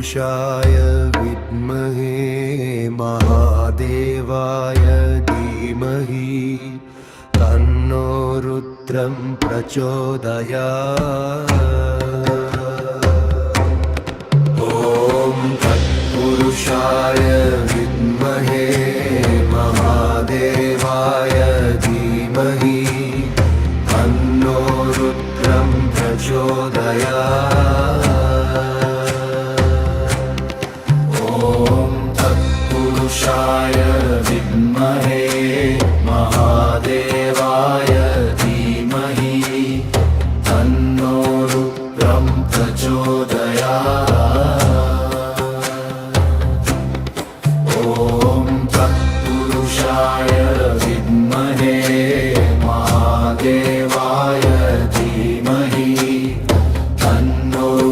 तत्पुरुषाय विद्महे महादेवाय धीमहि तन्नो रुद्रं प्रचोदयात्। ॐ तत्पुरुषाय विद्महे महादेवाय धीमहि तन्नो रुद्रं प्रचोदयात्। पुरुषाय विद्महे महादेवाय धीमहि तन्नो रुद्रं प्रचोदयात्। ॐ तत्पुरुषाय विद्महे महादेवाय धीमहि तन्नो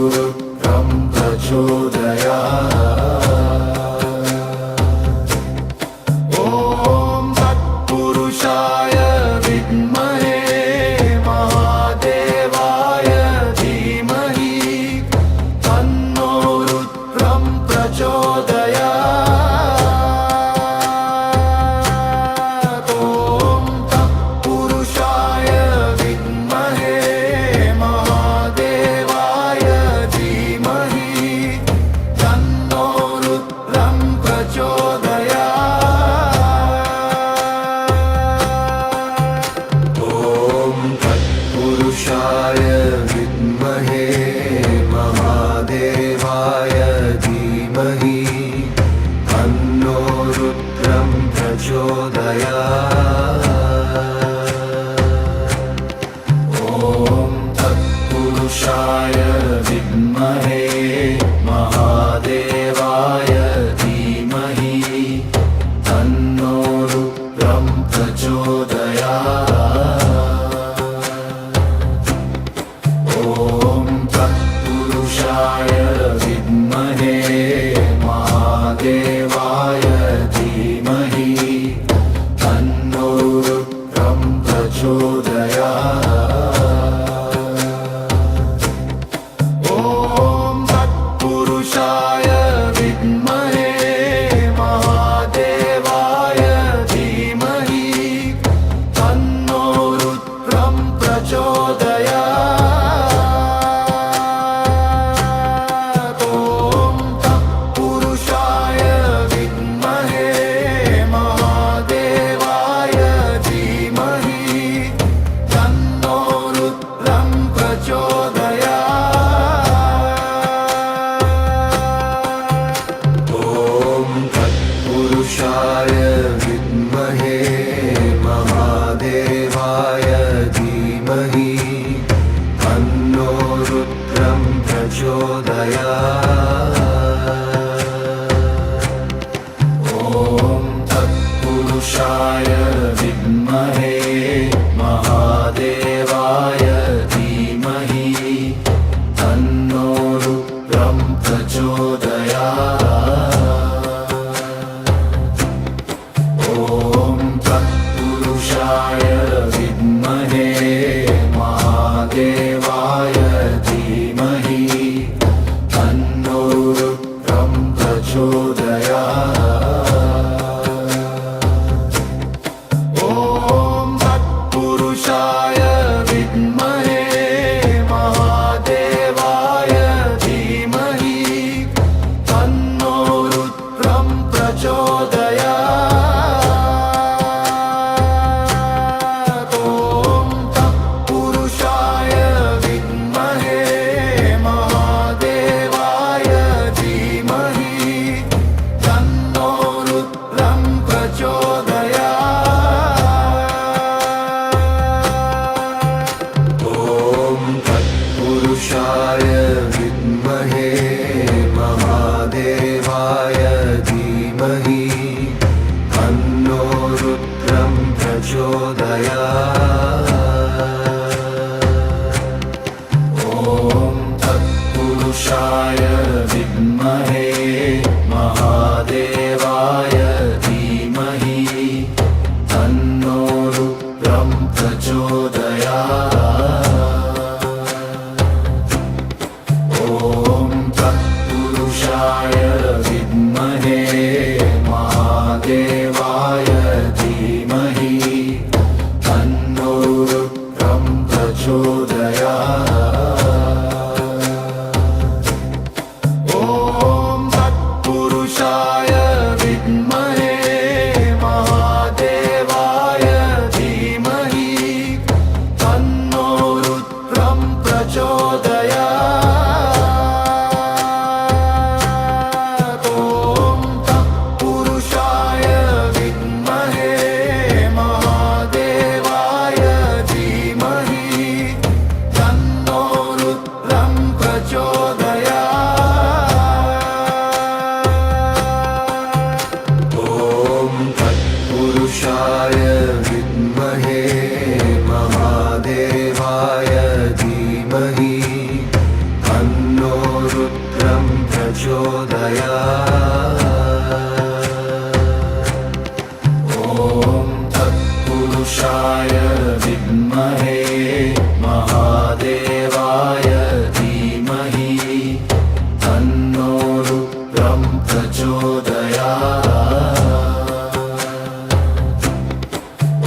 रुद्रं प्रचोदयात्। तत्पुरुषाय विद्महे महादेवाय धीमहि तन्नो रुद्रं प्रचोदयात्। ॐ तत्पुरुषाय विद्महे महादेवाय धीमहि तन्नो रुद्रं प्रचोदयात्। तत्पुरुषाय विद्महे महादेवाय धीमहि तन्नो रुद्रं प्रचोदयात्। ॐ तत्पुरुषाय विद्महे महादेवाय धीमहि तन्नो रुद्रं प्रचोदयात्। तत्पुरुषाय विद्महे महादेवाय धीमहि तन्नो रुद्रं प्रचोदयात्। ॐ तत्पुरुषाय तत्पुरुषाय विद्महे महादेवाय धीमहि तन्नो रुद्रं प्रचोदयात्। ॐ तत्पुरुषाय विद्महे महादेवाय धीमहि तन्नो रुद्रं प्रचोदयात्। ॐ तत्पुरुषाय विद्महे महादेवाय धीमहि तन्नो रुद्रं प्रचोदयात्। ॐ तत्पुरुषाय विद्महे महादेवाय धीमहि तन्नो रुद्रं प्रचोदयात्। ॐ तत्पुरुषाय विद्महे महादेवाय धीमहि तन्नो रुद्रं प्रचोदयात्।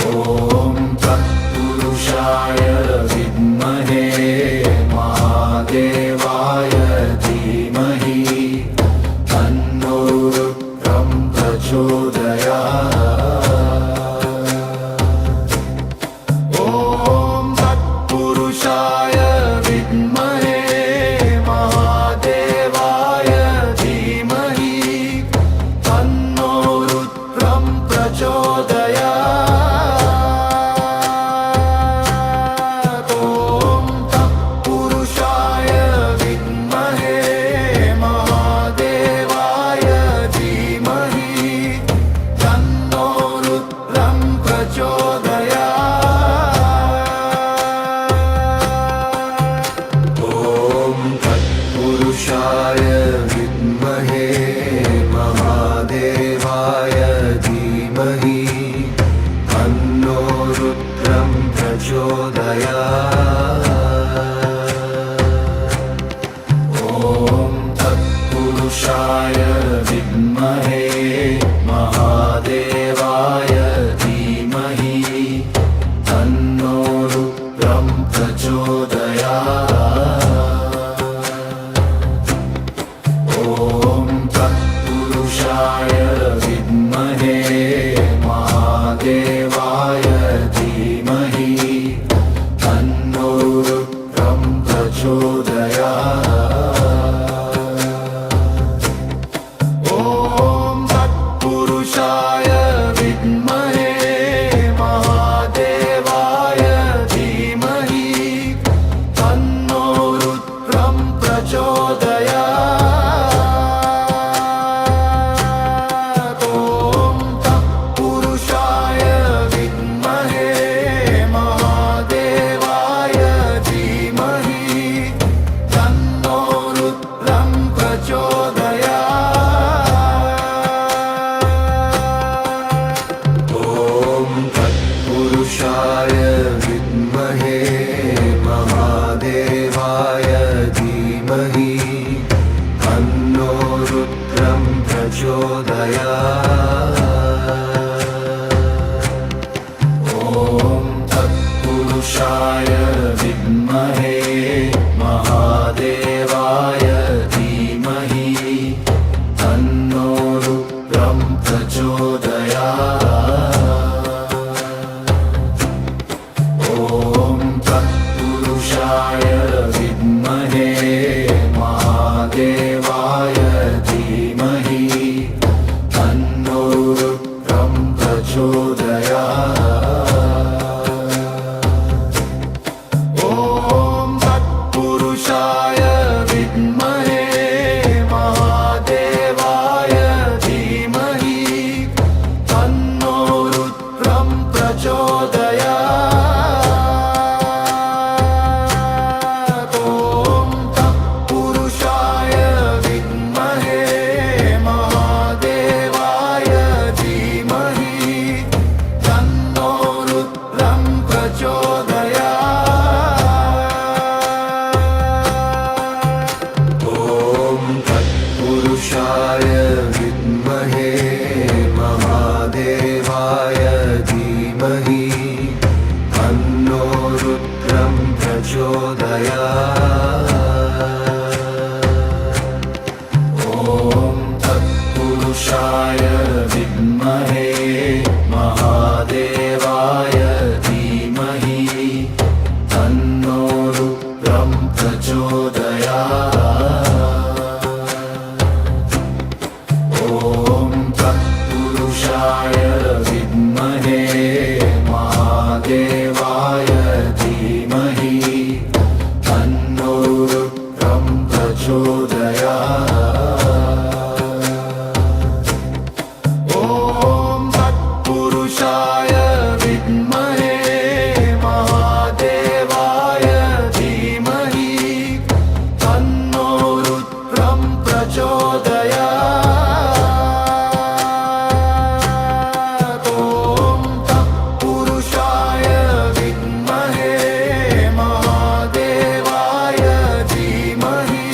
ॐ तत्पुरुषाय विद्महे महादेवाय धीमहि तन्नो रुद्रं प्रचोदयात्। ॐ तत्पुरुषाय विद्महे महादेवाय धीमहि तन्नो रुद्रं प्रचोदयात्। ॐ तत्पुरुषाय विद्महे महादेवाय धीमहि तन्नो रुद्रं प्रचोदयात्। ॐ तत्पुरुषाय विद्महे महादेवाय धीमहि तन्नो रुद्रं प्रचोदयात्। ॐ तत्पुरुषाय विद्महे महादेवाय धीमहि तन्नो रुद्रं प्रचोदयात्। ॐ तत्पुरुषाय विद्महे महादेवाय धीमहि तन्नो रुद्रं प्रचोदयात्। ॐ तत्पुरुषाय विद्महे महादेवाय धीमहि तन्नो रुद्रं प्रचोदयात्। ॐ तत्पुरुषाय विद्महे महादेवाय धीमहि तन्नो रुद्रं प्रचोदयात्। ॐ तत्पुरुषाय विद्महे महादेवाय धीमहि तन्नो रुद्रं प्रचोदयात्। ॐ तत्पुरुषाय विद्महे महादेवाय धीमहि तन्नो रुद्रं प्रचोदयात्। ॐ तत्पुरुषाय विद्महे महादेवाय धीमहि तन्नो प्रचोदयात्। ॐ तत्पुरुषाय विद्महे महादेवाय धीमहि तन्नो रुद्रं प्रचोदयात्। ॐ तत्पुरुषाय विद्महे महादेवाय धीमहि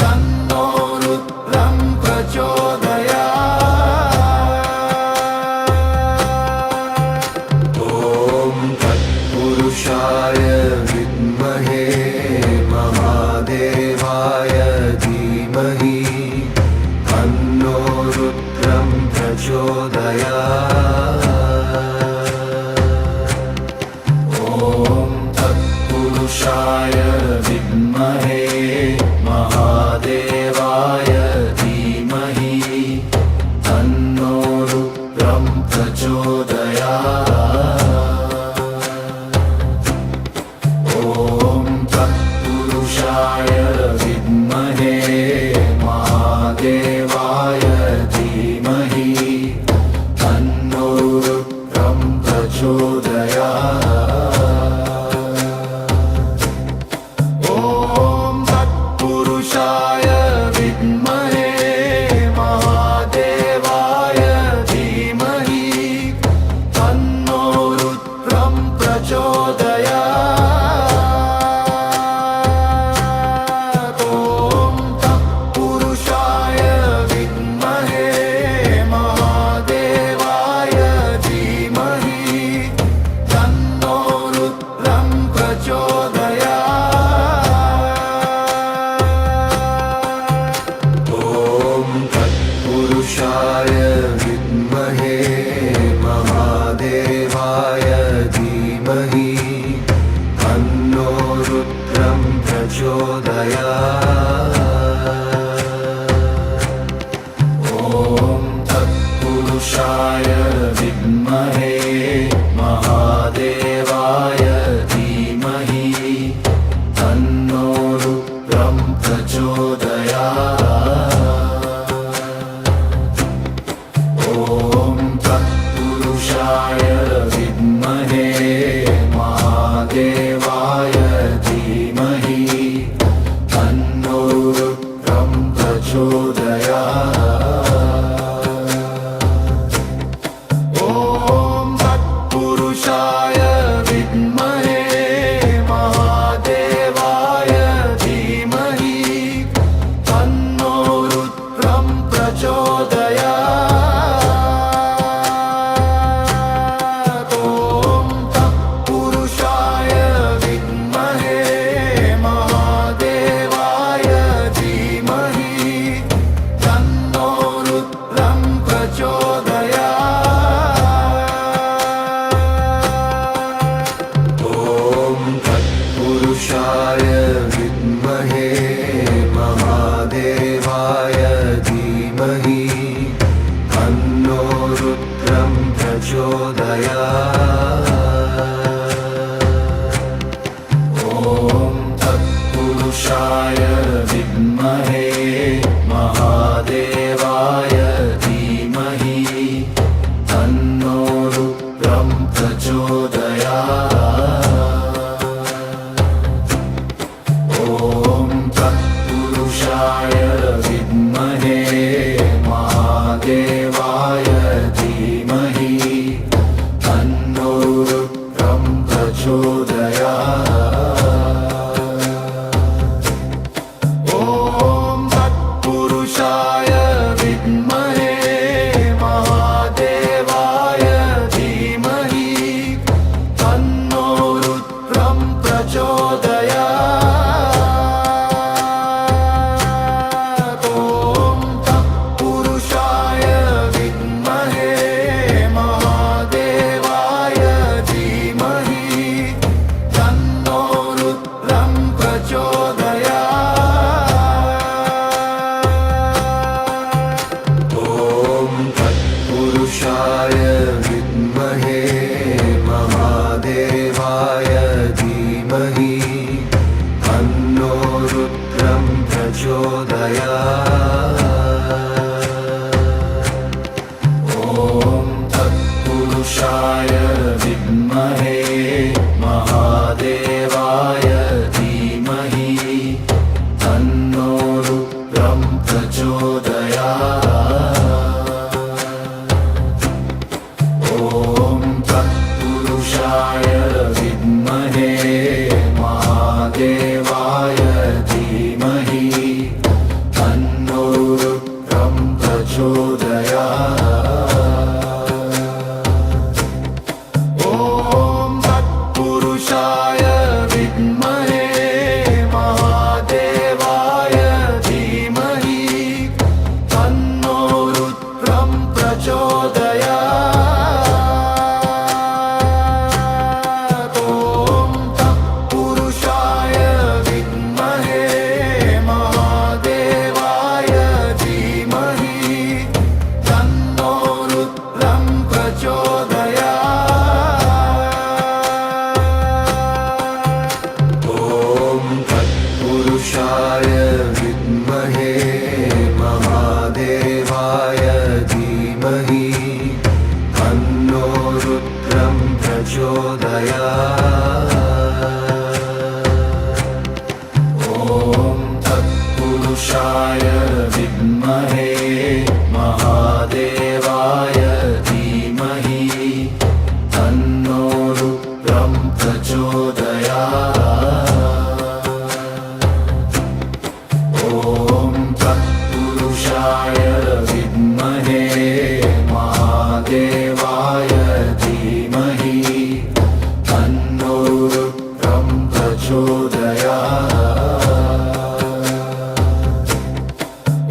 तन्नो रुद्रं प्रचोदयात्। ॐ तत्पुरुषाय विद्महे महादेवाय धीमहि तन्नो रुद्रं प्रचोदयात्। ॐ तत्पुरुषाय विद्महे महादेवाय धीमहि तन्नो रुद्रं प्रचोदयात्। ॐ तत्पुरुषाय विद्महे महादेवाय धीमहि तन्नो रुद्रं प्रचोदयात्। ॐ तत्पुरुषाय विद्महे महादेवाय धीमहि तन्नो रुद्रं प्रचोदयात्। ॐ तत्पुरुषाय विद्महे महादेवाय धीमहि तन्नो रुद्रं प्रचोदयात्। ॐ तत्पुरुषाय विद्महे महादेवाय धीमहि तन्नो रुद्रं प्रचोदयात्। ॐ तत्पुरुषाय विद्महे महादेवाय धीमहि तन्नो रुद्रं प्रचोदयात्। ॐ तत्पुरुषाय विद्महे महादेवाय धीमहि तन्नो रुद्रं प्रचोदयात्। ॐ तत्पुरुषाय विद्महे महादेवाय धीमहि तन्नो रुद्रं प्रचोदयात्। ॐ तत्पुरुषाय विद्महे महादेवाय धीमहि तन्नो रुद्रं प्रचोदयात्। ॐ तत्पुरुषाय विद्महे महादेवाय धीमहि तन्नो रुद्रं प्रचोदयात्। ॐ तत्पुरुषाय विद्महे महादेवाय धीमहि तन्नो रुद्रं प्रचोदयात्। ॐ तत्पुरुषाय विद्महे महादेवाय धीमहि तन्नो रुद्रं प्रचोदयात्। ॐ तत्पुरुषाय विद्महे महादेवाय धीमहि तन्नो रुद्रं प्रचोदयात्। प्रचोदयात्। ॐ तत्पुरुषाय विद्महे महादेवाय धीमहि तन्नो रुद्रं प्रचोदयात्। ॐ तत्पुरुषाय विद्महे महादेवाय धीमहि तन्नो रुद्रं प्रचोदयात्। ॐ तत्पुरुषाय विद्महे महादेवाय धीमहि तन्नो रुद्रं प्रचोदयात्। ॐ तत्पुरुषाय विद्महे महादेवाय धीमहि तन्नो रुद्रं प्रचोदयात्। ॐ तत्पुरुषाय विद्महे महादेवाय धीमहि तन्नो रुद्रं प्रचोदयात्। ॐ तत्पुरुषाय विद्महे महादेवाय धीमहि तन्नो रुद्रं प्रचोदयात्। ॐ तत्पुरुषाय विद्महे महादेवाय धीमहि तन्नो रुद्रं प्रचोदयात्।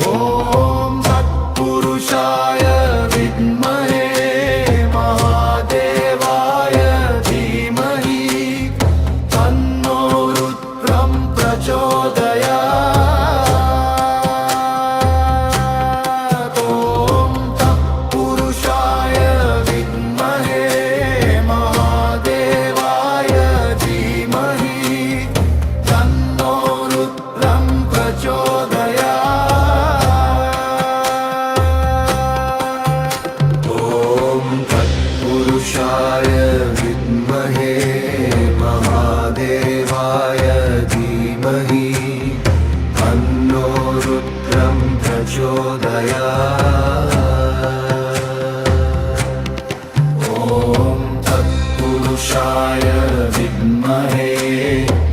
ॐ तत्पुरुषाय विद्महे महादेवाय धीमहि तन्नो रुद्रं प्रचोदयात्। ॐ तत्पुरुषाय विद्महे महादेवाय धीमहि तन्नो रुद्रं प्रचोदयात्। ॐ तत्पुरुषाय विद्महे महादेवाय धीमहि तन्नो रुद्रं प्रचोदयात्। ॐ तत्पुरुषाय विद्महे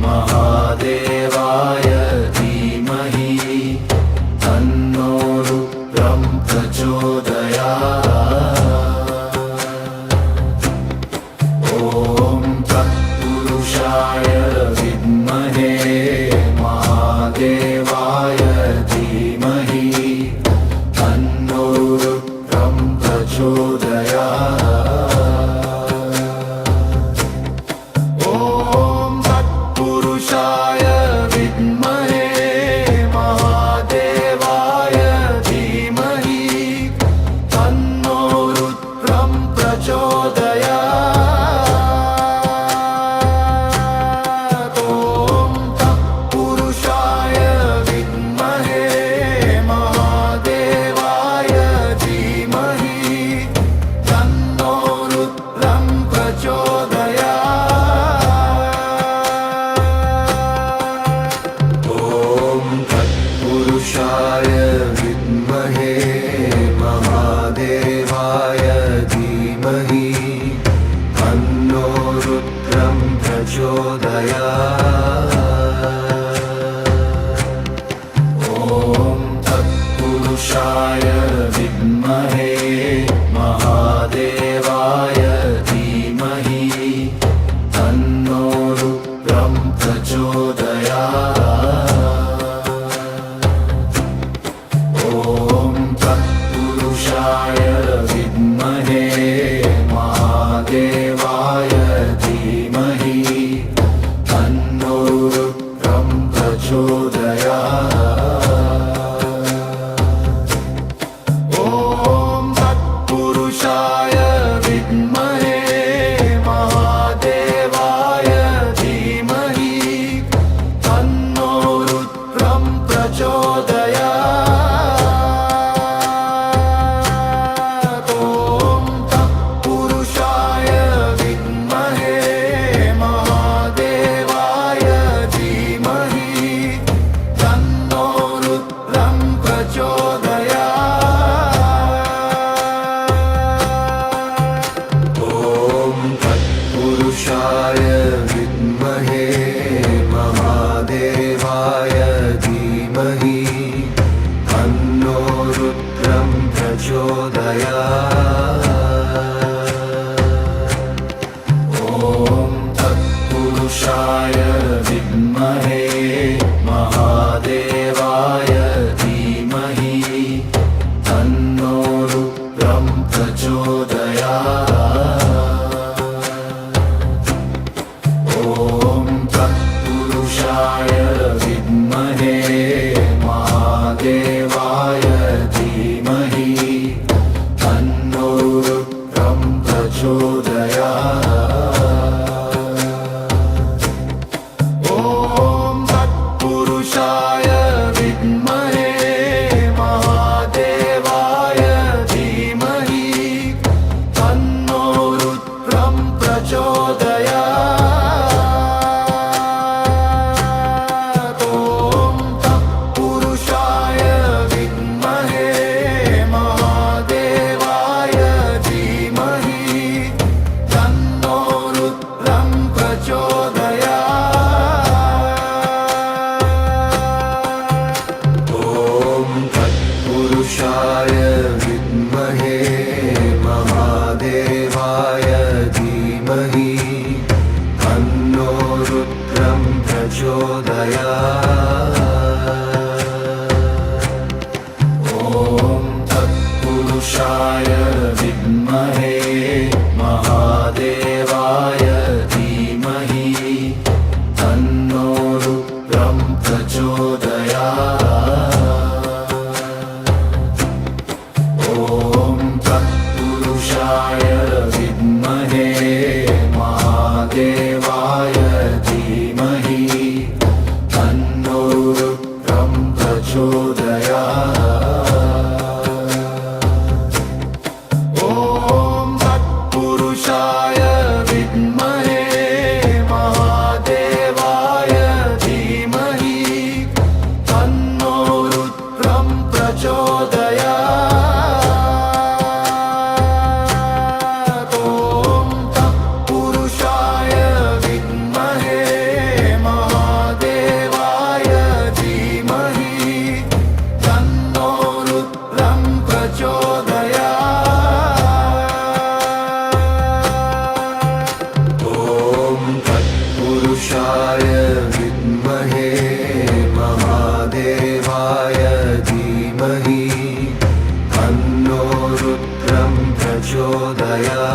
महादेवाय धीमहि तन्नो रुद्रं प्रचोदयात्। ॐ तत्पुरुषाय विद्महे महादेवाय धीमहि तन्नो रुद्रं प्रचोदयात्। ॐ तत्पुरुषाय विद्महे महादेवाय धीमहि तन्नो रुद्रं प्रचोदयात्। ॐ तत्पुरुषाय विद्महे महादेवाय धीमहि तन्नो रुद्रं प्रचोदयात्। ॐ तत्पुरुषाय विद्महे महादेवाय धीमहि तन्नो रुद्रं प्रचोदयात्। ॐ तत्पुरुषाय विद्महे महादेवाय धीमहि तन्नो रुद्रं प्रचोदयात्। ॐ तत्पुरुषाय विद्महे महादेवाय धीमहि तन्नो रुद्रं प्रचोदयात्। ॐ प्रचोदयात्। ॐ तत्पुरुषाय विद्महे महादेवाय धीमहि तन्नो रुद्रं प्रचोदयात्। ॐ तत्पुरुषाय विद्महे महादेवाय धीमहि तन्नो रुद्रं प्रचोदयात्। ॐ तत्पुरुषाय विद्महे महादेवाय धीमहि तन्नो रुद्रं प्रचोदयात्। ॐ तत्पुरुषाय विद्महे महादेवाय धीमहि तन्नो रुद्रं प्रचोदयात्। ॐ तत्पुरुषाय विद्महे महादेवाय धीमहि तन्नो रुद्रं प्रचोदयात्। ॐ तत्पुरुषाय विद्महे महादेवाय धीमहि तन्नो रुद्रं प्रचोदयात्। ॐ तत्पुरुषाय विद्महे महादेवाय धीमहि तन्नो रुद्रं प्रचोदयात्। ॐ तत्पुरुषाय विद्महे महादेवाय धीमहि तन्नो रुद्रं प्रचोदयात्। ॐ तत्पुरुषाय विद्महे महादेवाय धीमहि तन्नो रुद्रं प्रचोदयात्। ॐ तत्पुरुषाय विद्महे महादेवाय धीमहि तन्नो रुद्रं प्रचोदयात्। ॐ तत्पुरुषाय विद्महे महादेवाय धीमहि तन्नो रुद्रं प्रचोदयात्। ॐ तत्पुरुषाय विद्महे महादेवाय धीमहि तन्नो रुद्रं प्रचोदयात्।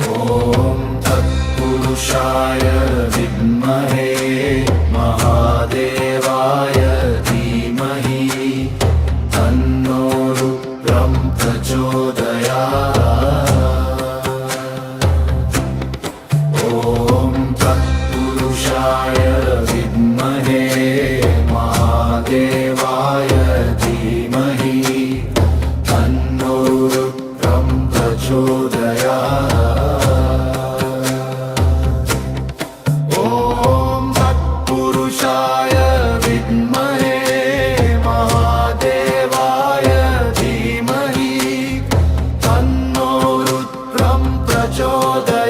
ॐ तत्पुरुषाय विद्महे महादेवाय धीमहि तन्नो रुद्रं प्रचोदयात्। ॐ तत्पुरुषाय विद्महे महादेवाय धीमहि तन्नो रुद्रं प्रचोदयात्। ॐ तत्पुरुषाय विद्महे महादेवाय धीमहि तन्नो रुद्रं प्रचोदयात्।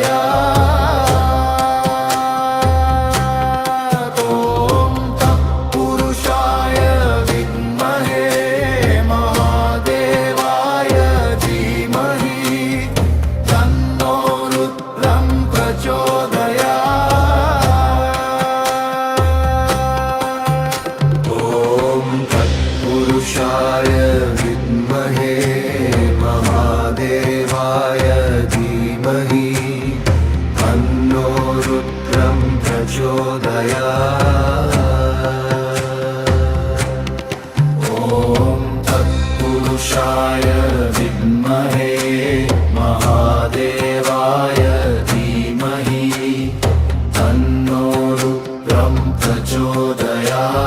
ॐ तत्पुरुषाय विद्महे महादेवाय धीमहि तन्नो रुद्रं प्रचोदयात्। ॐ तत्पुरुषाय विद्महे महादेवाय धीमहि तन्नो रुद्रं प्रचोदयात्। ॐ तत्पुरुषाय विद्महे महादेवाय धीमहि तन्नो रुद्रं प्रचोदयात्। प्रचोदयात्।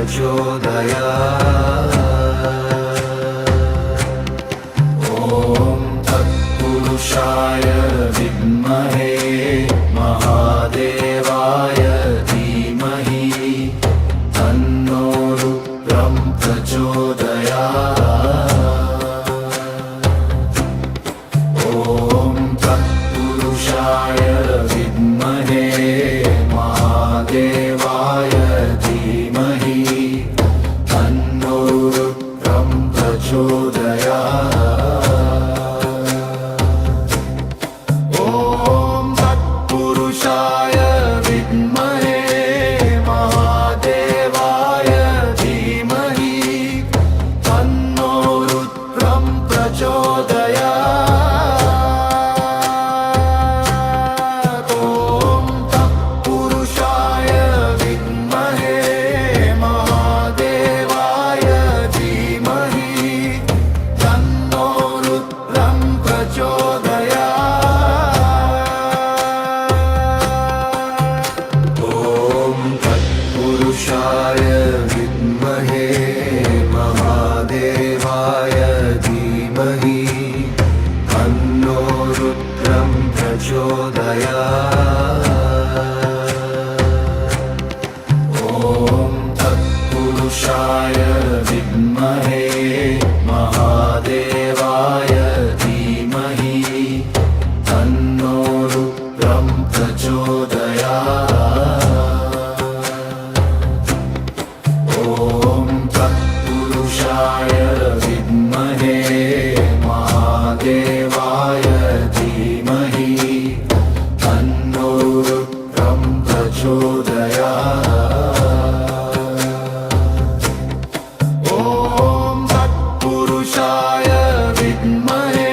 प्रचोदयात्। ॐ तत्पुरुषाय विद्महे महादेवाय धीमहि तन्नो रुद्रं प्रचोदयात्। ॐ तत्पुरुषाय विद्महे महादेवाय धीमहि तन्नो रुद्रं प्रचोदयात्। ॐ तत्पुरुषाय विद्महे महादेवाय धीमहि तन्नो रुद्रं प्रचोदयात्। ॐ तत्पुरुषाय विद्महे महादेवाय धीमहि तन्नो रुद्रं प्रचोदयात्। ॐ तत्पुरुषाय विद्महे महादेवाय धीमहि तन्नो रुद्रं प्रचोदयात्। ॐ तत्पुरुषाय विद्महे महादेवाय धीमहि तन्नो रुद्रं प्रचोदयात्। ॐ तत्पुरुषाय विद्महे महादेवाय धीमहि तन्नो रुद्रं प्रचोदयात्। ॐ तत्पुरुषाय विद्महे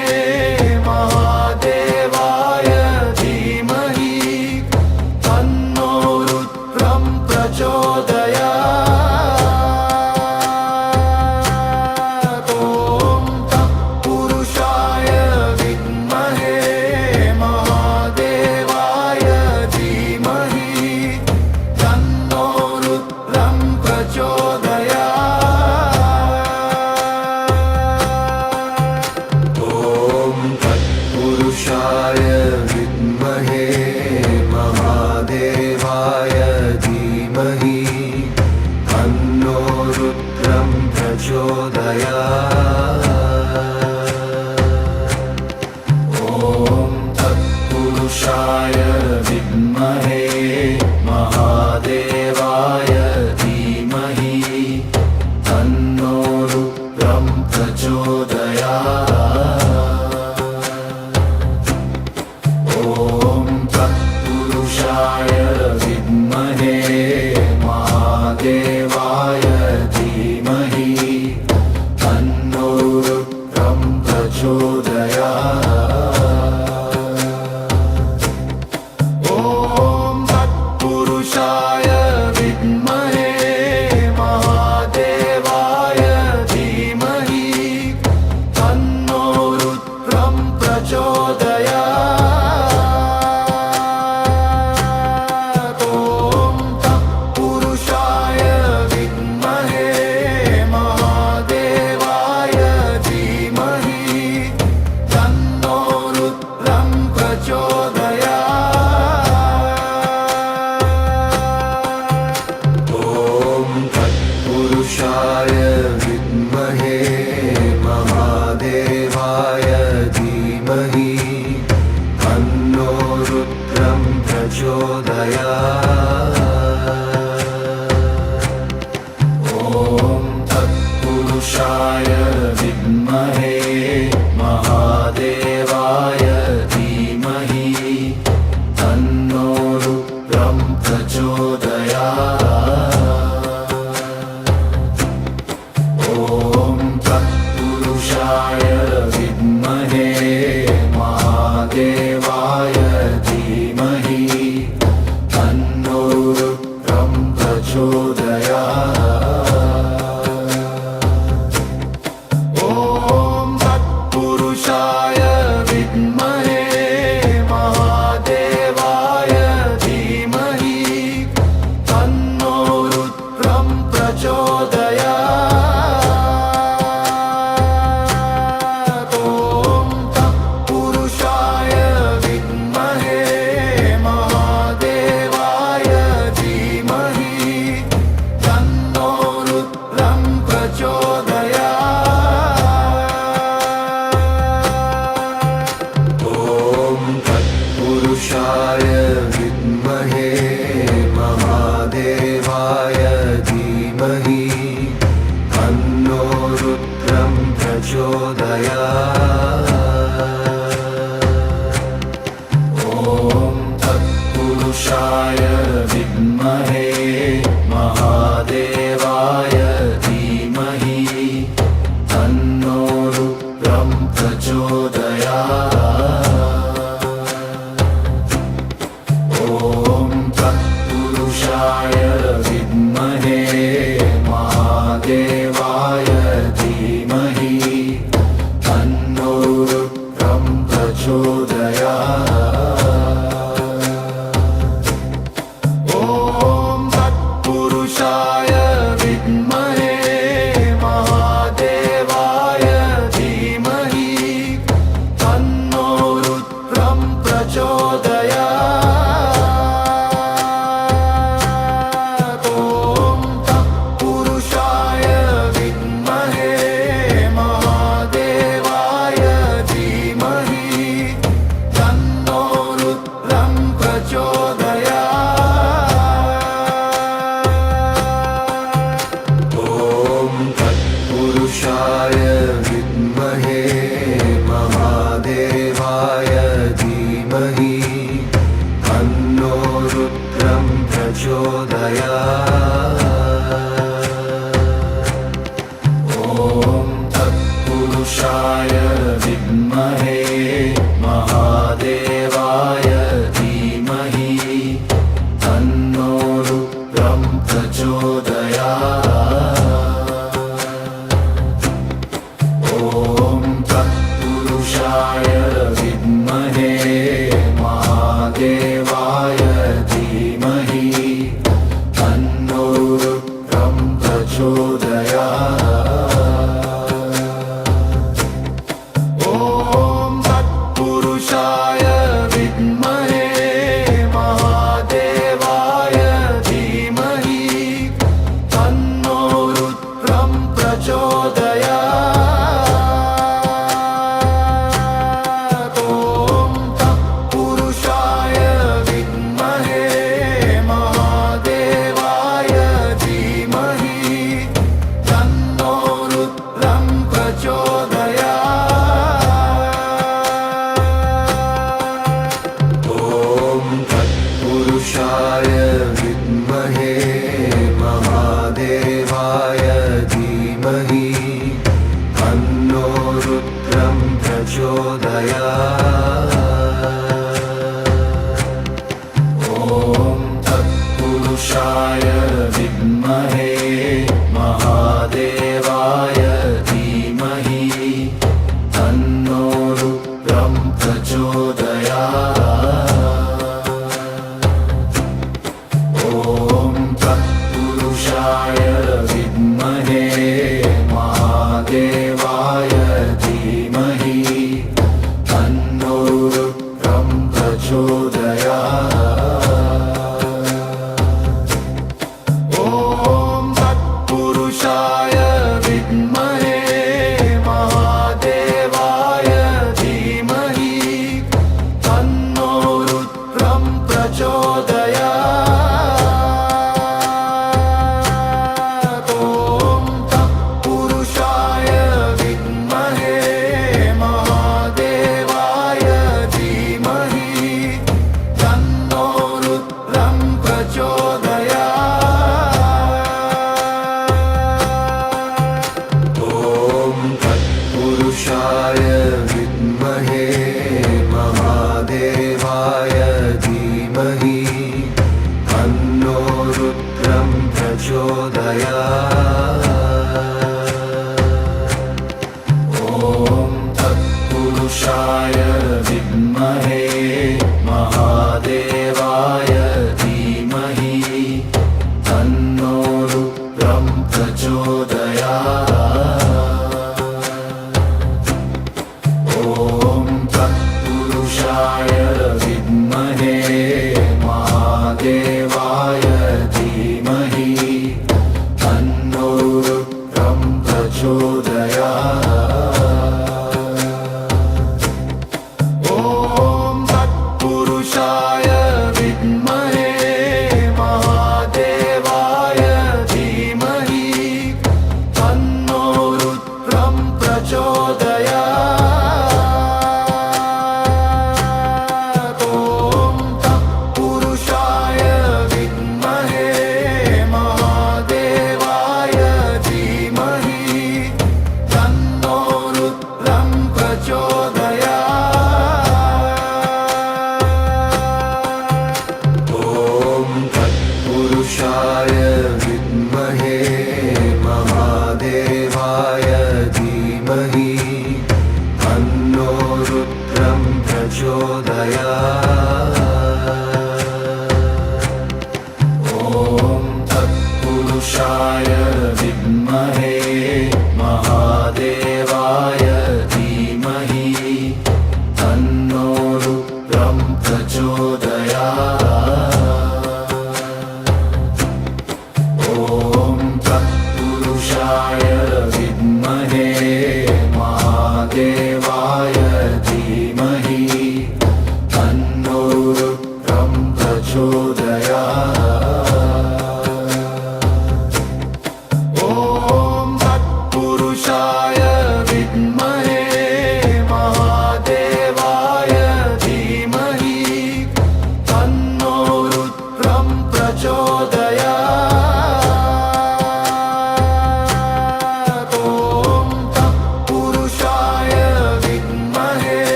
महादेवाय धीमहि तन्नो रुद्रं प्रचोदयात्। ॐ तत्पुरुषाय विद्महे महादेवाय धीमहि तन्नो रुद्रं प्रचोदयात्। ॐ तत्पुरुषाय विद्महे महादेवाय धीमहि तन्नो रुद्रं प्रचोदयात्। ॐ तत्पुरुषाय विद्महे महादेवाय धीमहि तन्नो रुद्रं प्रचोदयात्। ॐ तत्पुरुषाय विद्महे महादेवाय धीमहि तन्नो रुद्रं प्रचोदयात्। ॐ तत्पुरुषाय विद्महे महादेवाय धीमहि तन्नो रुद्रं प्रचोदयात्। ॐ तत्पुरुषाय विद्महे महादेवाय धीमहि तन्नो रुद्रं प्रचोदयात्। ॐ तत्पुरुषाय विद्महे महादेवाय धीमहि तन्नो रुद्रं प्रचोदयात्। ॐ तत्पुरुषाय विद्महे महादेवाय धीमहि तन्नो रुद्रं प्रचोदयात्। ॐ तत्पुरुषाय विद्महे महादेवाय धीमहि तन्नो रुद्रं प्रचोदयात्। ॐ तत्पुरुषाय विद्महे महादेवाय धीमहि तन्नो रुद्रं प्रचोदयात्। प्रचोदयात्। ॐ तत्पुरुषाय विद्महे महादेवाय धीमहि तन्नो रुद्रं प्रचोदयात्। ॐ तत्पुरुषाय विद्महे महादेवाय धीमहि तन्नो रुद्रं प्रचोदयात्। ॐ तत्पुरुषाय विद्महे महादेवाय धीमहि तन्नो रुद्रं प्रचोदयात्। ॐ तत्पुरुषाय विद्महे महादेवाय धीमहि तन्नो रुद्रं प्रचोदयात्। ॐ तत्पुरुषाय विद्महे महादेवाय धीमहि तन्नो रुद्रं प्रचोदयात्। ॐ तत्पुरुषाय विद्महे महादेवाय धीमहि तन्नो रुद्रं प्रचोदयात्। ॐ तत्पुरुषाय विद्महे महादेवाय धीमहि तन्नो रुद्रं प्रचोदयात्। ॐ तत्पुरुषाय विद्महे महादेवाय धीमहि तन्नो रुद्रं प्रचोदयात्। ॐ तत्पुरुषाय विद्महे महादेवाय धीमहि तन्नो रुद्रं प्रचोदयात्। ॐ तत्पुरुषाय विद्महे महादेवाय धीमहि तन्नो रुद्रं प्रचोदयात्। ॐ तत्पुरुषाय विद्महे महादेवाय धीमहि तन्नो रुद्रं प्रचोदयात्। ॐ तत्पुरुषाय विद्महे महादेवाय धीमहि तन्नो रुद्रं प्रचोदयात्। ॐ तत्पुरुषाय विद्महे महादेवाय धीमहि तन्नो रुद्रं प्रचोदयात्। ॐ तत्पुरुषाय विद्महे महादेवाय धीमहि तन्नो रुद्रं प्रचोदयात्। ॐ तत्पुरुषाय विद्महे महादेवाय धीमहि तन्नो रुद्रं प्रचोदयात्। ॐ तत्पुरुषाय विद्महे महादेवाय धीमहि तन्नो रुद्रं प्रचोदयात्। ॐ तत्पुरुषाय विद्महे महादेवाय धीमहि तन्नो रुद्रं प्रचोदयात्। ॐ तत्पुरुषाय विद्महे महादेवाय धीमहि तन्नो रुद्रं प्रचोदयात्।